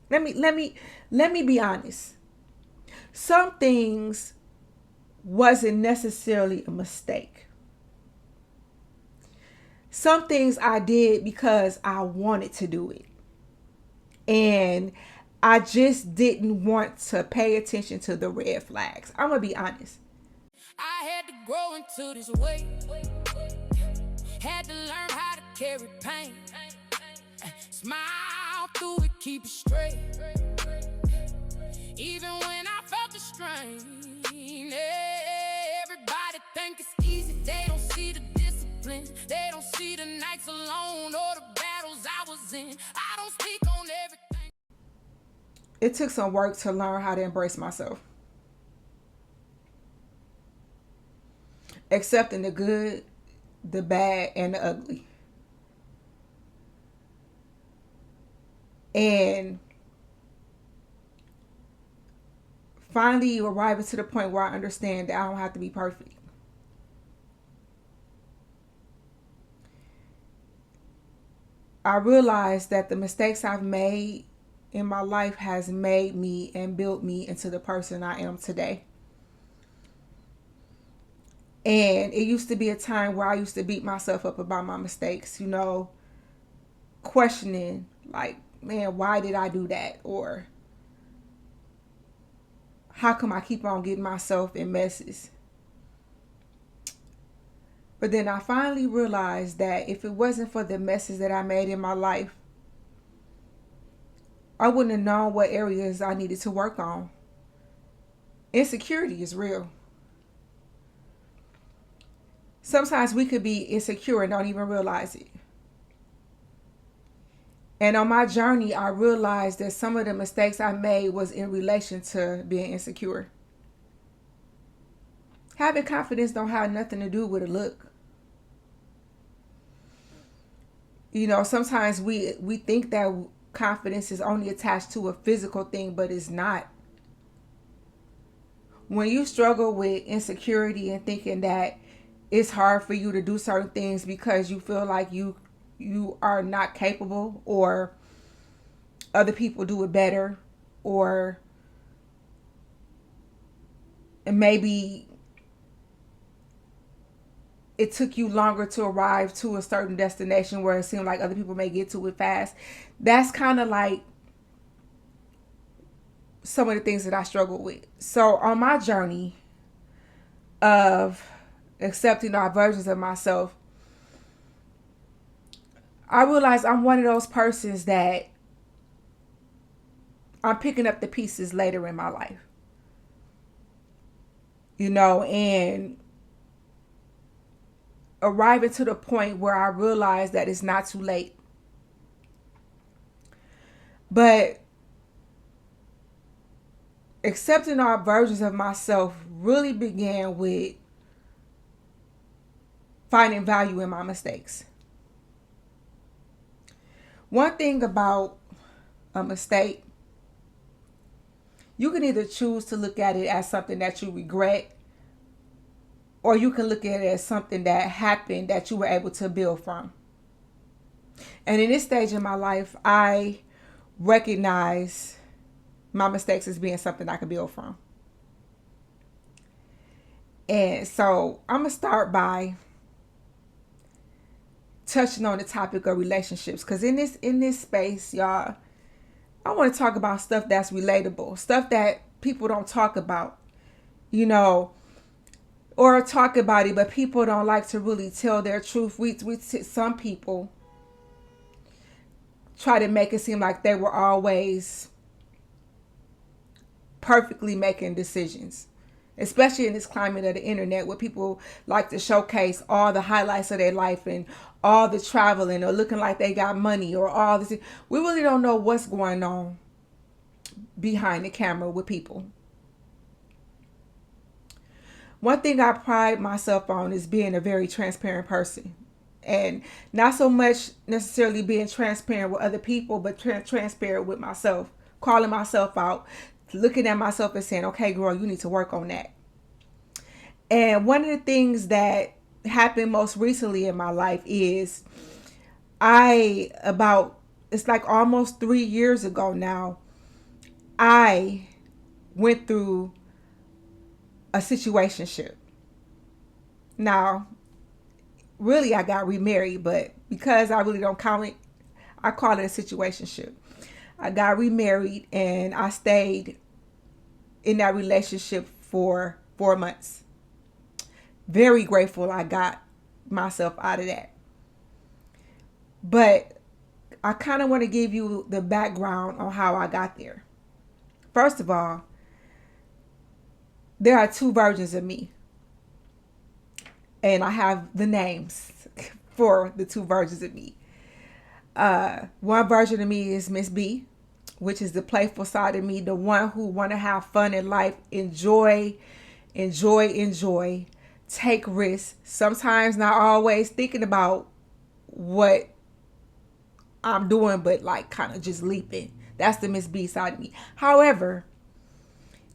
Let me be honest. Some things wasn't necessarily a mistake. Some things I did because I wanted to do it. And I just didn't want to pay attention to the red flags. I'm going to be honest. I had to grow into this way. Had to learn how to carry pain. Smile through it, keep it straight. Even when I felt the strain. Everybody think it's easy. They don't see the discipline. They don't see the nights alone or the battles I was in. I don't speak on everything. It took some work to learn how to embrace myself. Accepting the good, the bad, and the ugly. And finally arriving to the point where I understand that I don't have to be perfect. I realize that the mistakes I've made in my life has made me and built me into the person I am today. And it used to be a time where I used to beat myself up about my mistakes, questioning, like, man, why did I do that? Or how come I keep on getting myself in messes? But then I finally realized that if it wasn't for the messes that I made in my life, I wouldn't have known what areas I needed to work on. Insecurity is real. Sometimes we could be insecure and don't even realize it. And on my journey, I realized that some of the mistakes I made was in relation to being insecure. Having confidence don't have nothing to do with a look. Sometimes we think that confidence is only attached to a physical thing, but it's not. When you struggle with insecurity and thinking that it's hard for you to do certain things because you feel like you are not capable, or other people do it better, or maybe it took you longer to arrive to a certain destination where it seemed like other people may get to it fast. That's kind of like some of the things that I struggle with. So on my journey of accepting our versions of myself, I realize I'm one of those persons that I'm picking up the pieces later in my life. And arriving to the point where I realize that it's not too late. But accepting our versions of myself really began with finding value in my mistakes. One thing about a mistake, you can either choose to look at it as something that you regret, or you can look at it as something that happened that you were able to build from. And in this stage in my life, I recognize my mistakes as being something I can build from. And so I'm going to start by touching on the topic of relationships, because in this space, y'all, I want to talk about stuff that's relatable, stuff that people don't talk about, or talk about it, but people don't like to really tell their truth. Some people try to make it seem like they were always perfectly making decisions, especially in this climate of the internet where people like to showcase all the highlights of their life and all the traveling, or looking like they got money, or all this. We really don't know what's going on behind the camera with people. One thing I pride myself on is being a very transparent person. And not so much necessarily being transparent with other people, but transparent with myself, calling myself out, looking at myself and saying, okay, girl, you need to work on that. And one of the things that happened most recently in my life is it's like almost 3 years ago now, I went through a situationship. Now, really, I got remarried, but because I really don't count it, I call it a situationship. I got remarried and I stayed in that relationship for 4 months. Very grateful I got myself out of that. But I kind of want to give you the background on how I got there. First of all, there are two versions of me, and I have the names for the two versions of me. One version of me is Miss B, which is the playful side of me, the one who want to have fun in life, enjoy, take risks. Sometimes not always thinking about what I'm doing, but like kind of just leaping. That's the Miss B side of me. However,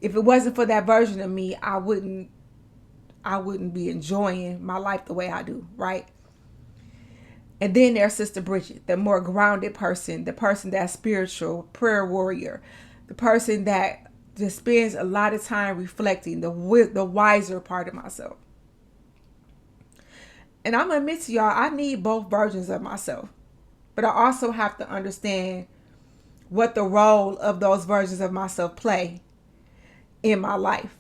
if it wasn't for that version of me, I wouldn't be enjoying my life the way I do, right? And then there's Sister Bridget, the more grounded person, the person that's spiritual, prayer warrior, the person that just spends a lot of time reflecting, the wiser part of myself. And I'm gonna admit to y'all, I need both versions of myself. But I also have to understand what the role of those versions of myself play in my life.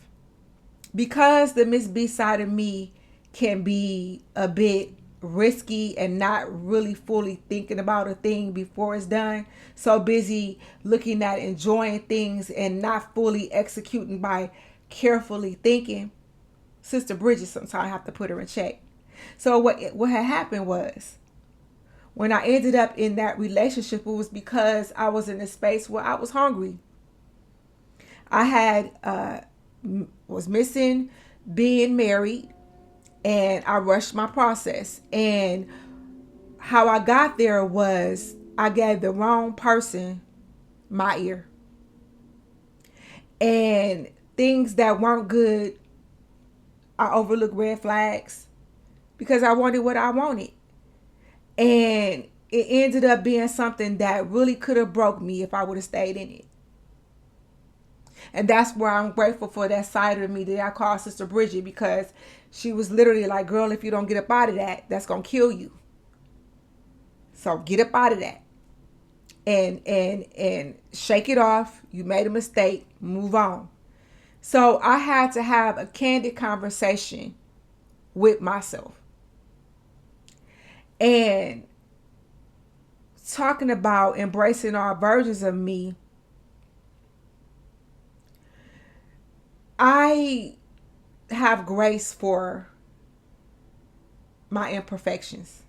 Because the Miss B side of me can be a bit risky and not really fully thinking about a thing before it's done. So busy looking at enjoying things and not fully executing by carefully thinking. Sister Bridget, sometimes I have to put her in check. So what had happened was, when I ended up in that relationship, it was because I was in a space where I was hungry. I had was missing being married, and I rushed my process. And how I got there was I gave the wrong person my ear. And things that weren't good, I overlooked red flags because I wanted what I wanted. And it ended up being something that really could have broke me if I would have stayed in it. And that's where I'm grateful for that side of me that I call Sister Bridget, because she was literally like, girl, if you don't get up out of that, that's going to kill you. So get up out of that and shake it off. You made a mistake. Move on. So I had to have a candid conversation with myself. And talking about embracing all versions of me, I have grace for my imperfections.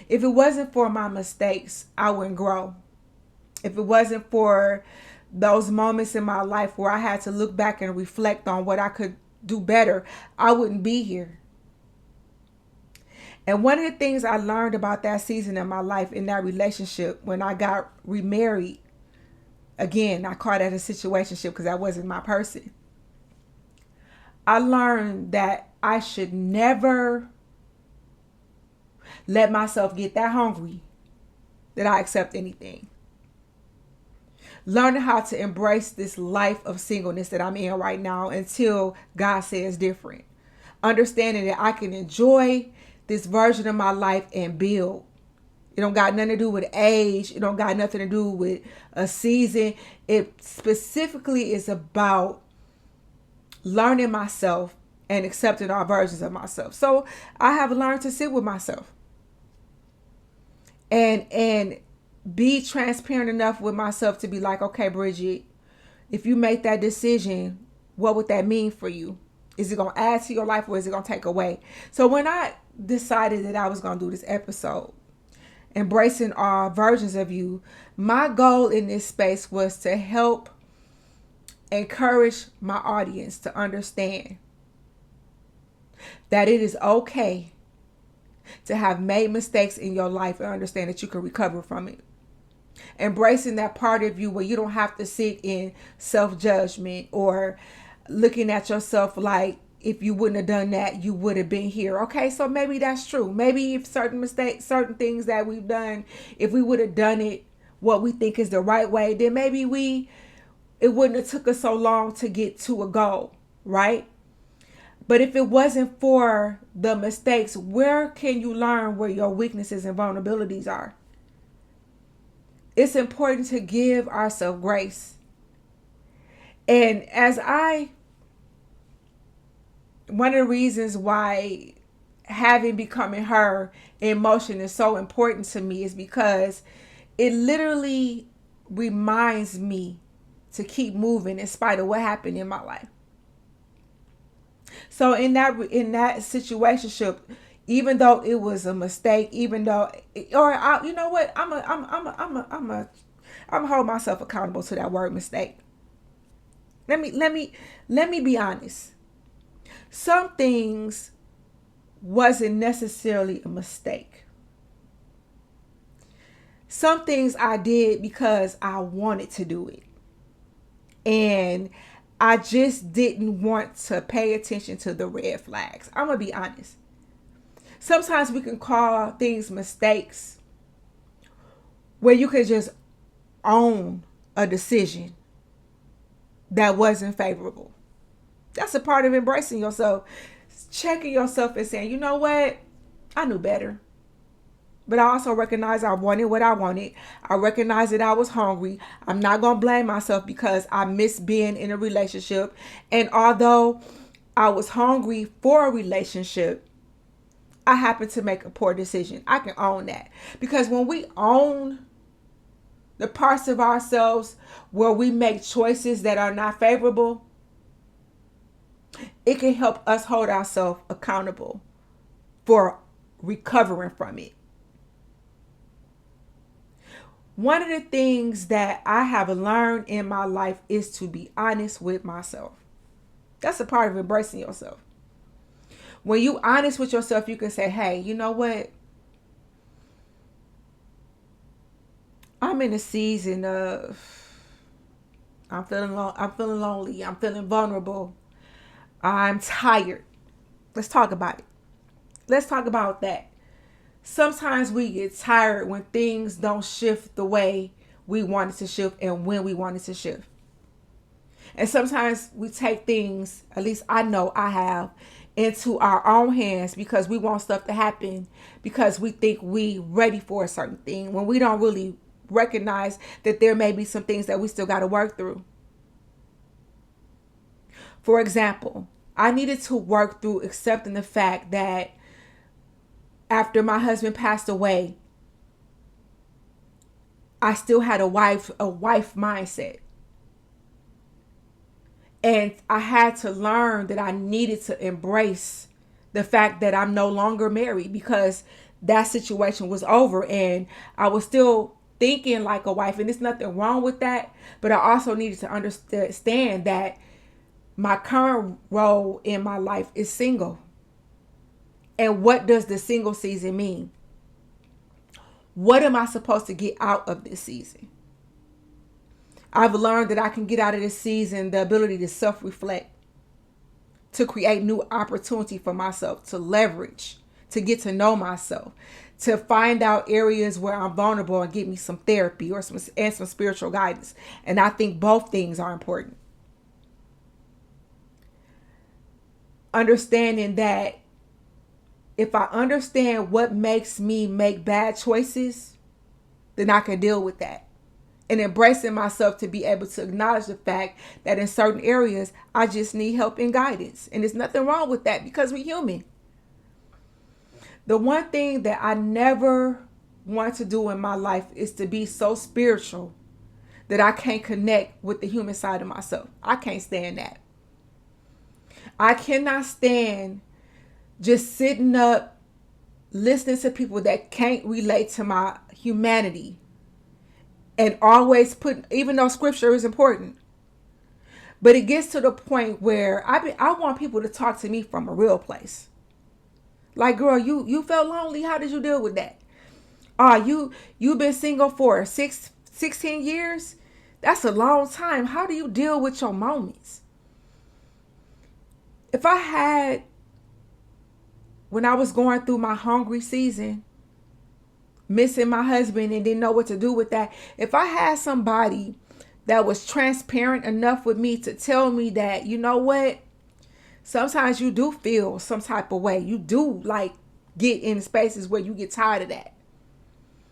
If it wasn't for my mistakes, I wouldn't grow. If it wasn't for those moments in my life where I had to look back and reflect on what I could do better, I wouldn't be here. And one of the things I learned about that season of my life in that relationship, when I got remarried, again, I call that a situationship because that wasn't my person. I learned that I should never let myself get that hungry that I accept anything. Learning how to embrace this life of singleness that I'm in right now until God says different. Understanding that I can enjoy this version of my life and build. It don't got nothing to do with age. It don't got nothing to do with a season. It specifically is about learning myself and accepting all versions of myself. So I have learned to sit with myself and be transparent enough with myself to be like, okay, Bridget, if you make that decision, what would that mean for you? Is it going to add to your life or is it going to take away? So when I decided that I was going to do this episode, embracing all versions of you, my goal in this space was to help encourage my audience to understand that it is okay to have made mistakes in your life and understand that you can recover from it. Embracing that part of you where you don't have to sit in self-judgment or looking at yourself like, if you wouldn't have done that, you would have been here. Okay, so maybe that's true. Maybe if certain mistakes, certain things that we've done, if we would have done it what we think is the right way, then maybe it wouldn't have took us so long to get to a goal, right? But if it wasn't for the mistakes, where can you learn where your weaknesses and vulnerabilities are? It's important to give ourselves grace. And one of the reasons why having Becoming Her in motion is so important to me is because it literally reminds me to keep moving in spite of what happened in my life. So in that situationship, even though it was a mistake, even though, you know what, I'm hold myself accountable to that word mistake. Let me be honest. Some things wasn't necessarily a mistake. Some things I did because I wanted to do it. And I just didn't want to pay attention to the red flags. I'm going to be honest. Sometimes we can call things mistakes where you can just own a decision that wasn't favorable. That's a part of embracing yourself. Checking yourself and saying, you know what? I knew better. But I also recognize I wanted what I wanted. I recognize that I was hungry. I'm not going to blame myself because I miss being in a relationship. And although I was hungry for a relationship, I happened to make a poor decision. I can own that. Because when we own the parts of ourselves where we make choices that are not favorable, it can help us hold ourselves accountable for recovering from it. One of the things that I have learned in my life is to be honest with myself. That's a part of embracing yourself. When you honest with yourself, you can say, hey, you know what? I'm in a season of I'm feeling lonely, I'm feeling vulnerable. I'm tired. Let's talk about it. Let's talk about that. Sometimes we get tired when things don't shift the way we want it to shift and when we want it to shift. And sometimes we take things, at least I know I have, into our own hands because we want stuff to happen because we think we ready for a certain thing when we don't really recognize that there may be some things that we still got to work through. For example, I needed to work through accepting the fact that after my husband passed away, I still had a wife mindset. And I had to learn that I needed to embrace the fact that I'm no longer married because that situation was over and I was still thinking like a wife, and there's nothing wrong with that. But I also needed to understand that my current role in my life is single. And what does the single season mean? What am I supposed to get out of this season? I've learned that I can get out of this season the ability to self-reflect, to create new opportunity for myself, to leverage, to get to know myself, to find out areas where I'm vulnerable and get me some therapy or some spiritual guidance. And I think both things are important. Understanding that if I understand what makes me make bad choices, then I can deal with that. And embracing myself to be able to acknowledge the fact that in certain areas, I just need help and guidance. And there's nothing wrong with that because we're human. The one thing that I never want to do in my life is to be so spiritual that I can't connect with the human side of myself. I can't stand that. I cannot stand just sitting up, listening to people that can't relate to my humanity and always even though scripture is important, but it gets to the point where I want people to talk to me from a real place. Like, girl, you felt lonely. How did you deal with that? You've been single for 16 years. That's a long time. How do you deal with your moments? When I was going through my hungry season, missing my husband and didn't know what to do with that. If I had somebody that was transparent enough with me to tell me that, you know what, sometimes you do feel some type of way. You do like get in spaces where you get tired of that.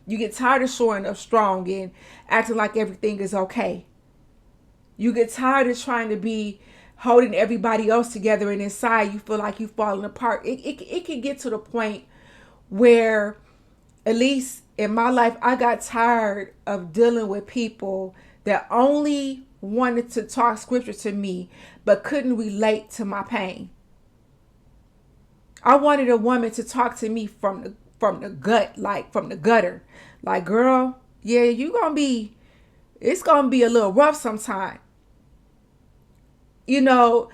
You get tired of showing up strong and acting like everything is okay. You get tired of trying to be holding everybody else together, and inside you feel like you're falling apart. It can get to the point where, at least in my life, I got tired of dealing with people that only wanted to talk scripture to me but couldn't relate to my pain. I wanted a woman to talk to me from the gut, like from the gutter. Like, girl, yeah, it's gonna be a little rough sometime. You know,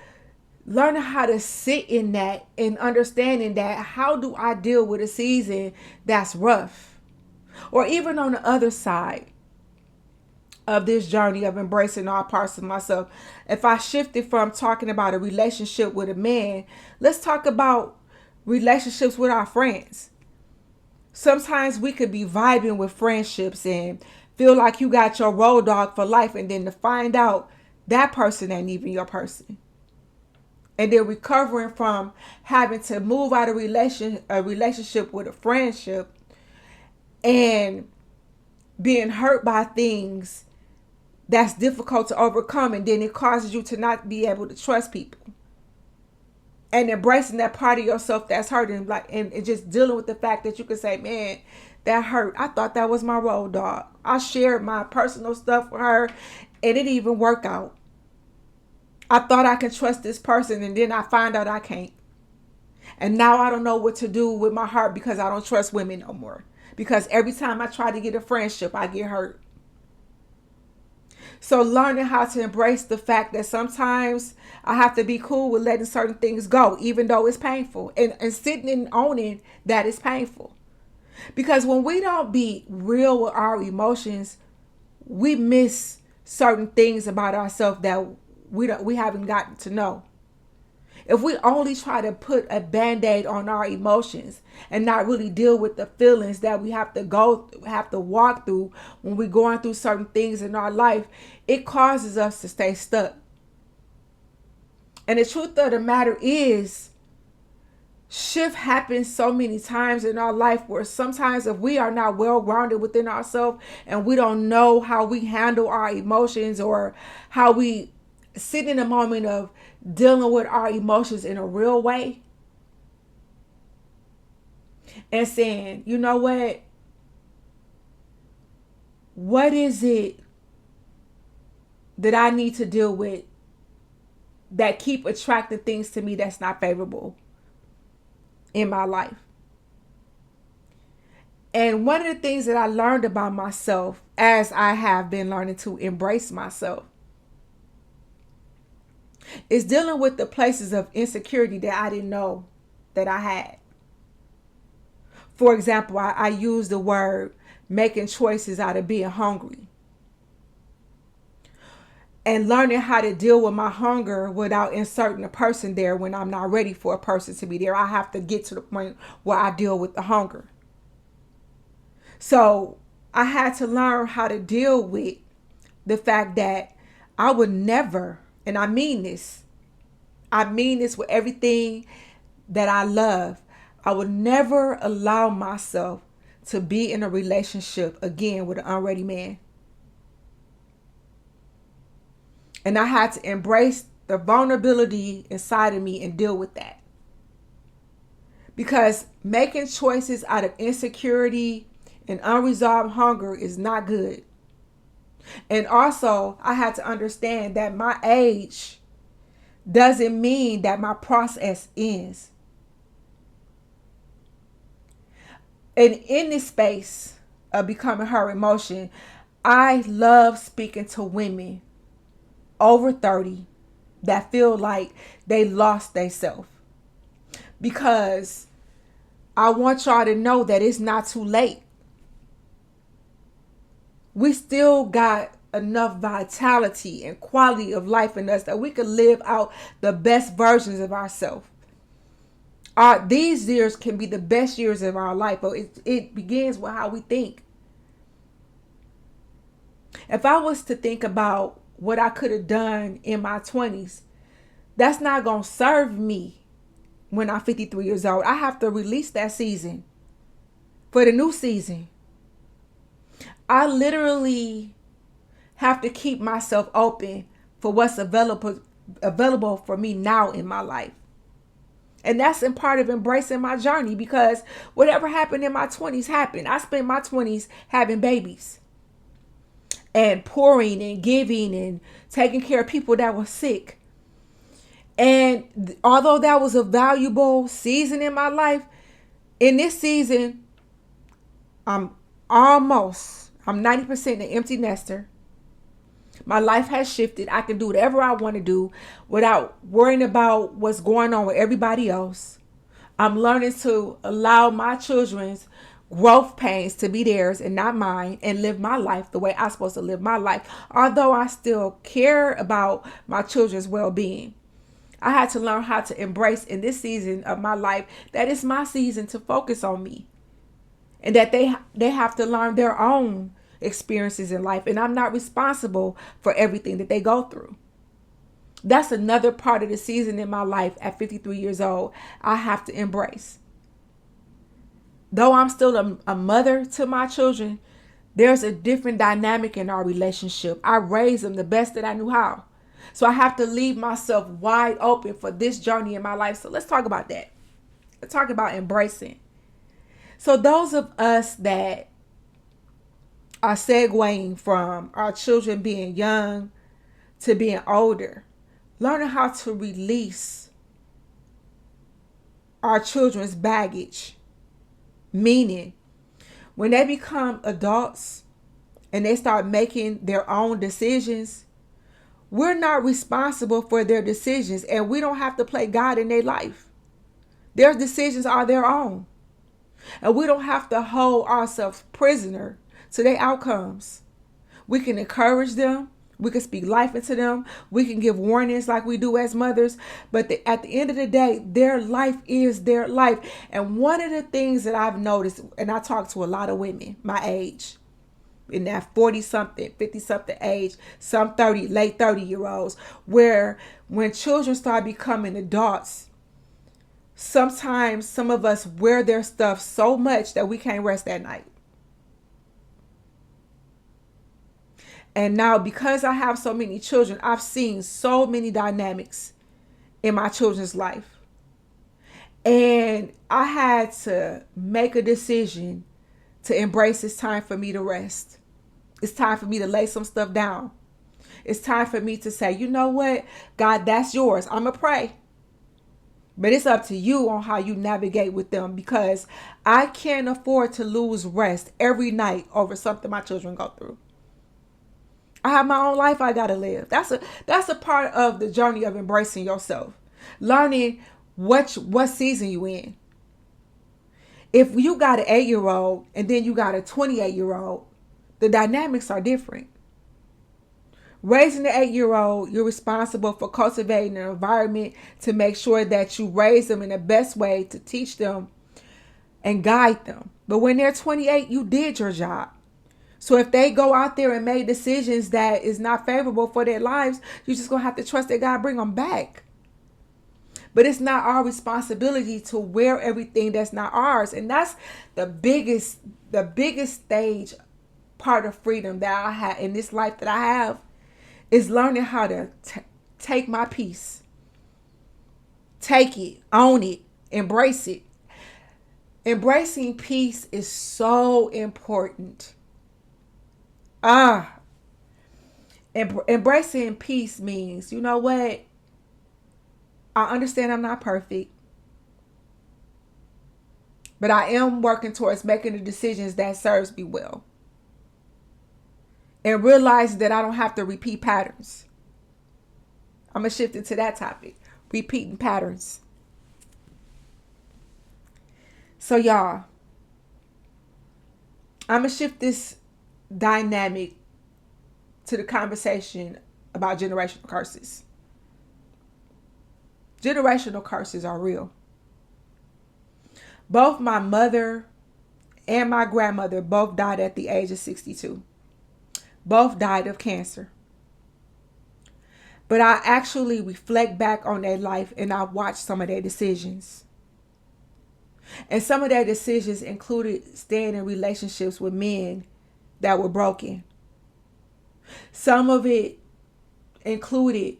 learning how to sit in that and understanding that, how do I deal with a season that's rough? Or even on the other side of this journey of embracing all parts of myself. If I shifted from talking about a relationship with a man, let's talk about relationships with our friends. Sometimes we could be vibing with friendships and feel like you got your road dog for life, and then to find out that person ain't even your person. And then recovering from having to move out of a relationship with a friendship and being hurt by things that's difficult to overcome, and then it causes you to not be able to trust people. And embracing that part of yourself that's hurting, like, and just dealing with the fact that you can say, man, that hurt. I thought that was my road dog. I shared my personal stuff with her, and it didn't even work out. I thought I could trust this person, and then I find out I can't. And now I don't know what to do with my heart because I don't trust women no more. Because every time I try to get a friendship, I get hurt. So learning how to embrace the fact that sometimes I have to be cool with letting certain things go, even though it's painful. And sitting and owning that it's painful. Because when we don't be real with our emotions, we miss certain things about ourselves that we haven't gotten to know. If we only try to put a band-aid on our emotions and not really deal with the feelings that we have to walk through when we're going through certain things in our life, it causes us to stay stuck. And the truth of the matter is, shift happens so many times in our life where sometimes if we are not well grounded within ourselves and we don't know how we handle our emotions or how we sit in a moment of dealing with our emotions in a real way and saying, you know what is it that I need to deal with that keep attracting things to me that's not favorable in my life? And one of the things that I learned about myself as I have been learning to embrace myself is dealing with the places of insecurity that I didn't know that I had. For example, I use the word making choices out of being hungry. And learning how to deal with my hunger without inserting a person there when I'm not ready for a person to be there. I have to get to the point where I deal with the hunger. So I had to learn how to deal with the fact that I would never, and I mean this with everything that I love, I would never allow myself to be in a relationship again with an unready man. And I had to embrace the vulnerability inside of me and deal with that. Because making choices out of insecurity and unresolved hunger is not good. And also, I had to understand that my age doesn't mean that my process ends. And in this space of becoming her emotion, I love speaking to women over 30 that feel like they lost themselves. Because I want y'all to know that it's not too late. We still got enough vitality and quality of life in us that we can live out the best versions of ourselves. These years can be the best years of our life, but it begins with how we think. If I was to think about what I could have done in my 20s, that's not going to serve me when I'm 53 years old. I have to release that season for the new season. I literally have to keep myself open for what's available for me now in my life. And that's in part of embracing my journey, because whatever happened in my 20s happened. I spent my 20s having babies and pouring and giving and taking care of people that were sick. And although that was a valuable season in my life, in this season, I'm 90% an empty nester. My life has shifted. I can do whatever I want to do without worrying about what's going on with everybody else. I'm learning to allow my children's growth pains to be theirs and not mine, and live my life the way I'm supposed to live my life, although I still care about my children's well-being. I had to learn how to embrace in this season of my life that it's my season to focus on me, and that they have to learn their own experiences in life, and I'm not responsible for everything that they go through. That's another part of the season in my life at 53 years old I have to embrace. Though I'm still a mother to my children, there's a different dynamic in our relationship. I raised them the best that I knew how. So I have to leave myself wide open for this journey in my life. So let's talk about that. Let's talk about embracing. So those of us that are segueing from our children being young to being older, learning how to release our children's baggage. Meaning, when they become adults and they start making their own decisions, we're not responsible for their decisions, and we don't have to play God in their life. Their decisions are their own. And we don't have to hold ourselves prisoner to their outcomes. We can encourage them. We can speak life into them. We can give warnings like we do as mothers. But at the end of the day, their life is their life. And one of the things that I've noticed, and I talk to a lot of women my age, in that 40-something, 50-something age, some 30, late 30-year-olds, where when children start becoming adults, sometimes some of us wear their stuff so much that we can't rest at night. And now, because I have so many children, I've seen so many dynamics in my children's life. And I had to make a decision to embrace it's time for me to rest. It's time for me to lay some stuff down. It's time for me to say, you know what, God, that's yours. I'm going to pray. But it's up to you on how you navigate with them, because I can't afford to lose rest every night over something my children go through. I have my own life I got to live. That's a part of the journey of embracing yourself. Learning what season you in. If you got an 8-year-old and then you got a 28-year-old, the dynamics are different. Raising the 8-year-old, you're responsible for cultivating an environment to make sure that you raise them in the best way to teach them and guide them. But when they're 28, you did your job. So if they go out there and make decisions that is not favorable for their lives, you're just going to have to trust that God bring them back. But it's not our responsibility to wear everything that's not ours. And that's the biggest stage part of freedom that I have in this life that I have, is learning how to take my peace. Take it, own it, embrace it. Embracing peace is so important. Embracing peace means, you know what? I understand I'm not perfect, but I am working towards making the decisions that serves me well. And realize that I don't have to repeat patterns. I'm going to shift into that topic. Repeating patterns. So y'all, I'm going to shift this dynamic to the conversation about generational curses. Generational curses are real. Both my mother and my grandmother both died at the age of 62. Both died of cancer. But I actually reflect back on their life and I watch some of their decisions. And some of their decisions included staying in relationships with men that were broken. Some of it included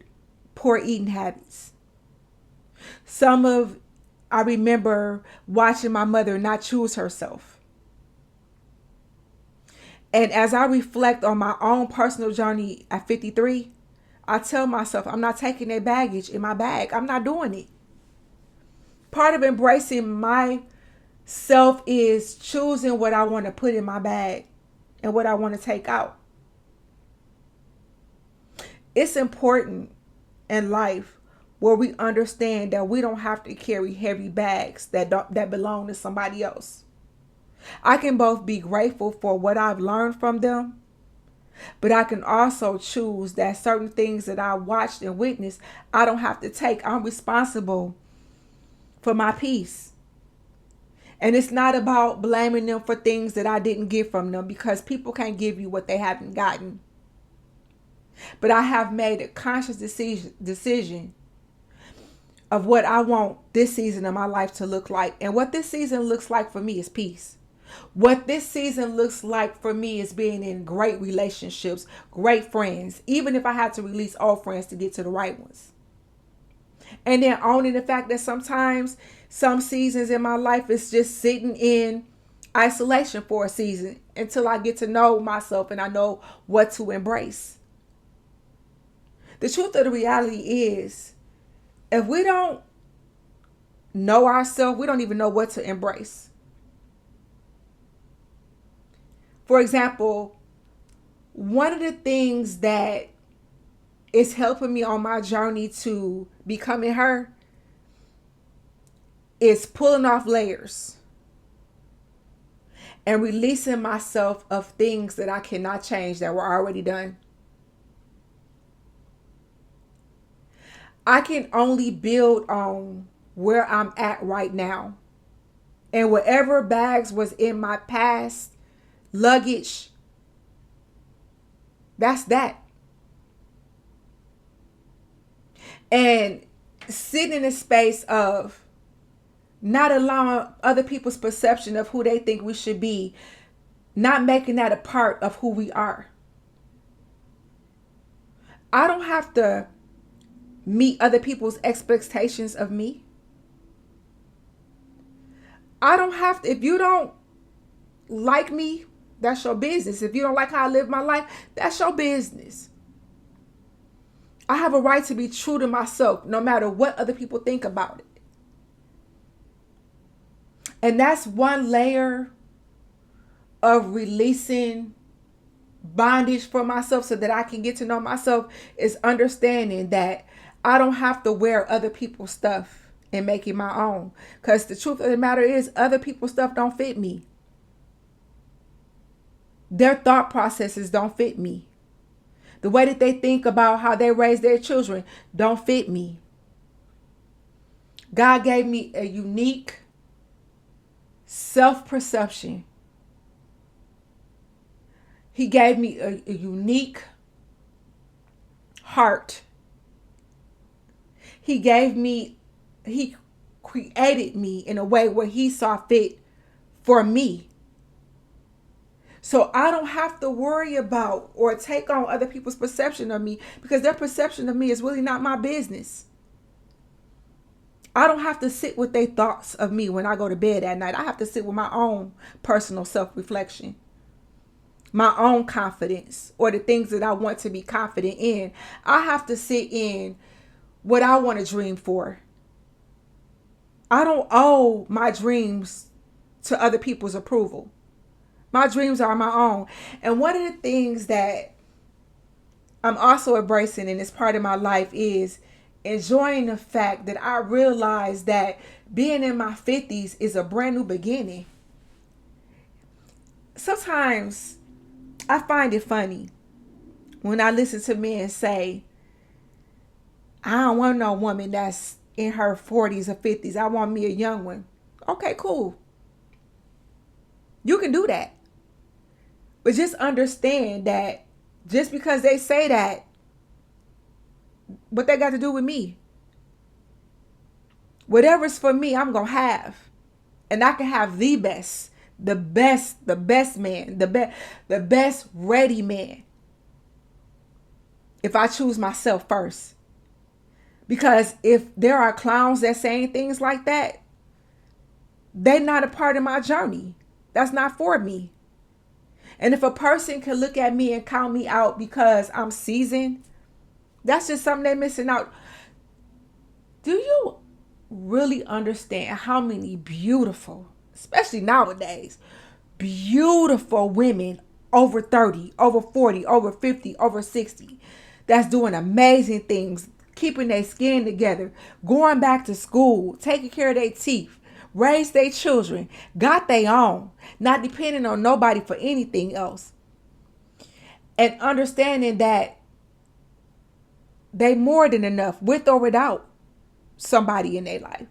poor eating habits. I remember watching my mother not choose herself. And as I reflect on my own personal journey at 53, I tell myself I'm not taking that baggage in my bag. I'm not doing it. Part of embracing myself is choosing what I want to put in my bag and what I want to take out. It's important in life where we understand that we don't have to carry heavy bags that belong to somebody else. I can both be grateful for what I've learned from them, but I can also choose that certain things that I watched and witnessed, I don't have to take. I'm responsible for my peace. And it's not about blaming them for things that I didn't get from them, because people can't give you what they haven't gotten. But I have made a conscious decision of what I want this season of my life to look like. And what this season looks like for me is peace. What this season looks like for me is being in great relationships, great friends, even if I had to release old friends to get to the right ones. And then owning the fact that sometimes some seasons in my life is just sitting in isolation for a season until I get to know myself and I know what to embrace. The truth of the reality is, if we don't know ourselves, we don't even know what to embrace. For example, one of the things that is helping me on my journey to becoming her is pulling off layers and releasing myself of things that I cannot change that were already done. I can only build on where I'm at right now. And whatever bags was in my past luggage, that's that. And sitting in a space of not allowing other people's perception of who they think we should be, not making that a part of who we are. I don't have to meet other people's expectations of me. I don't have to. If you don't like me, that's your business. If you don't like how I live my life, that's your business. I have a right to be true to myself, no matter what other people think about it. And that's one layer of releasing bondage for myself so that I can get to know myself, is understanding that I don't have to wear other people's stuff and make it my own. Because the truth of the matter is, other people's stuff don't fit me. Their thought processes don't fit me. The way that they think about how they raise their children don't fit me. God gave me a unique self-perception. He gave me a unique heart. He created me in a way where he saw fit for me. So I don't have to worry about or take on other people's perception of me, because their perception of me is really not my business. I don't have to sit with their thoughts of me when I go to bed at night. I have to sit with my own personal self-reflection, my own confidence, or the things that I want to be confident in. I have to sit in what I want to dream for. I don't owe my dreams to other people's approval. My dreams are my own. And one of the things that I'm also embracing in this part of my life is enjoying the fact that I realize that being in my 50s is a brand new beginning. Sometimes I find it funny when I listen to men say, I don't want no woman that's in her 40s or 50s. I want me a young one. Okay, cool. You can do that. But just understand that just because they say that, what they got to do with me? Whatever's for me, I'm going to have. And I can have the best man, the best ready man. If I choose myself first. Because if there are clowns that saying things like that, they're not a part of my journey. That's not for me. And if a person can look at me and count me out because I'm seasoned, that's just something they're missing out. Do you really understand how many beautiful, especially nowadays, beautiful women over 30, over 40, over 50, over 60, that's doing amazing things, keeping their skin together, going back to school, taking care of their teeth, raise their children, got their own, not depending on nobody for anything else. And understanding that they more than enough with or without somebody in their life.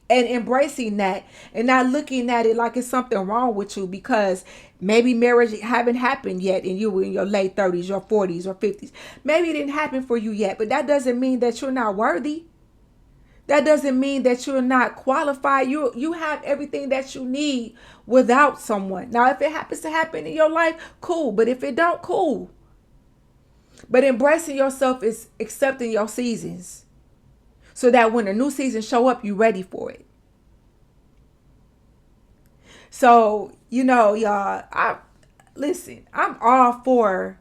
And embracing that and not looking at it like it's something wrong with you because maybe marriage haven't happened yet and you were in your late 30s, your 40s or 50s. Maybe it didn't happen for you yet, but that doesn't mean that you're not worthy. That doesn't mean that you're not qualified. You have everything that you need without someone. Now, if it happens to happen in your life, cool. But if it don't, cool. But embracing yourself is accepting your seasons. So that when a new season show up, you're ready for it. So, y'all, I'm all for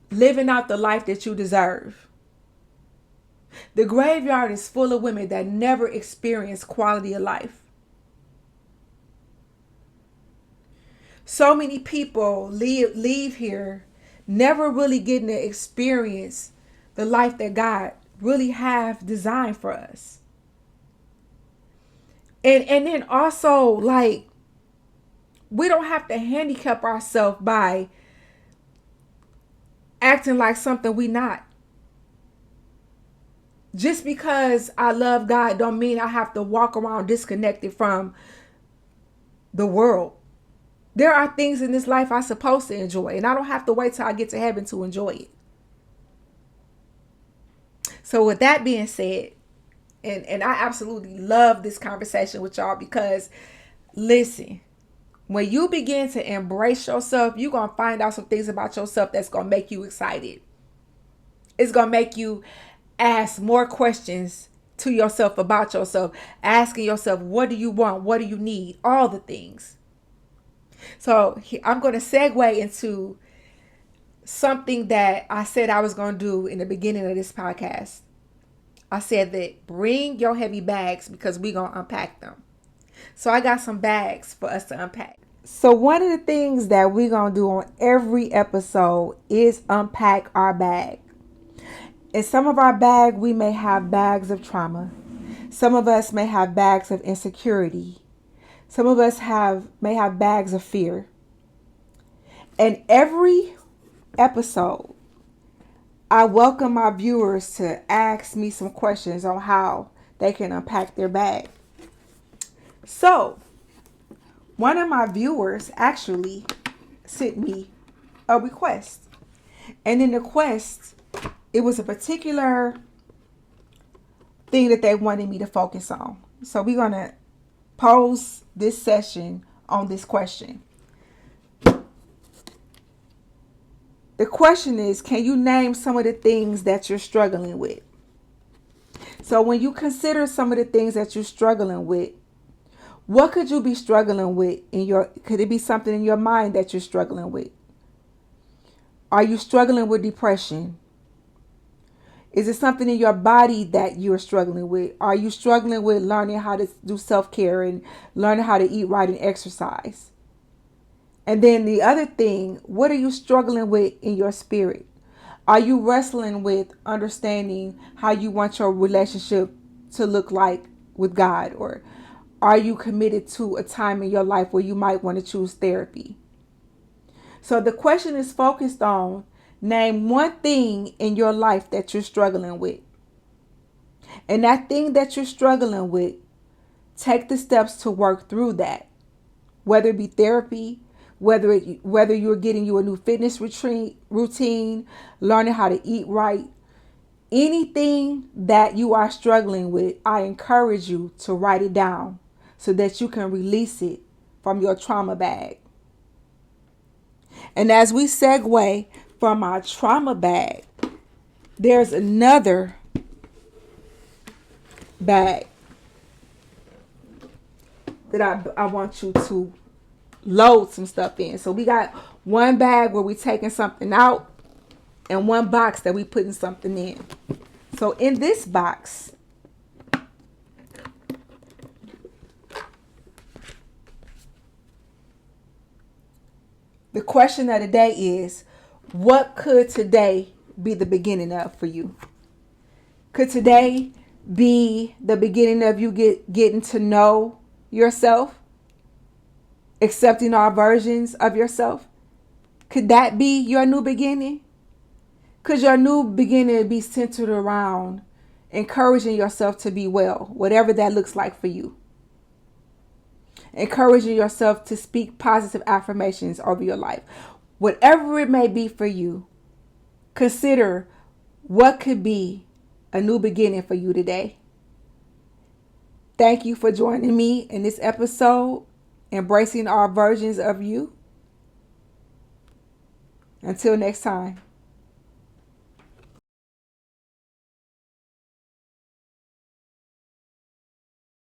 living out the life that you deserve. The graveyard is full of women that never experienced quality of life. So many people leave here never really getting to experience the life that God really have designed for us. And then also, like, we don't have to handicap ourselves by acting like something we not. Just because I love God don't mean I have to walk around disconnected from the world. There are things in this life I'm supposed to enjoy, and I don't have to wait till I get to heaven to enjoy it. So with that being said, and I absolutely love this conversation with y'all because, listen, when you begin to embrace yourself, you're going to find out some things about yourself that's going to make you excited. It's going to make you ask more questions to yourself about yourself, asking yourself, what do you want? What do you need? All the things. So I'm going to segue into something that I said I was going to do in the beginning of this podcast. I said that bring your heavy bags because we're going to unpack them. So I got some bags for us to unpack. So one of the things that we're going to do on every episode is unpack our bag. In some of our bag, we may have bags of trauma. Some of us may have bags of insecurity. Some of us may have bags of fear. And every episode, I welcome my viewers to ask me some questions on how they can unpack their bag. So, one of my viewers actually sent me a request. And in the request, it was a particular thing that they wanted me to focus on. So we're going to pose this session on this question. The question is, can you name some of the things that you're struggling with? So when you consider some of the things that you're struggling with, what could you be struggling with could it be something in your mind that you're struggling with? Are you struggling with depression? Is it something in your body that you're struggling with? Are you struggling with learning how to do self-care and learning how to eat right and exercise? And then the other thing, what are you struggling with in your spirit? Are you wrestling with understanding how you want your relationship to look like with God? Or are you committed to a time in your life where you might want to choose therapy? So the question is focused on name one thing in your life that you're struggling with. And that thing that you're struggling with, Take the steps to work through that, whether it be therapy, whether you're getting you a new fitness routine, learning how to eat right, anything that you are struggling with, I encourage you to write it down so that you can release it from your trauma bag. And as we segue from our trauma bag, there's another bag that I want you to load some stuff in. So we got one bag where we're taking something out and one box that we putting something in. So in this box, the question of the day is, what could today be the beginning of for you? Could today be the beginning of you getting to know yourself, accepting all versions of yourself? Could that be your new beginning? Could your new beginning be centered around encouraging yourself to be well, whatever that looks like for you? Encouraging yourself to speak positive affirmations over your life. Whatever it may be for you, consider what could be a new beginning for you today. Thank you for joining me in this episode, Embracing All Versions of You. Until next time.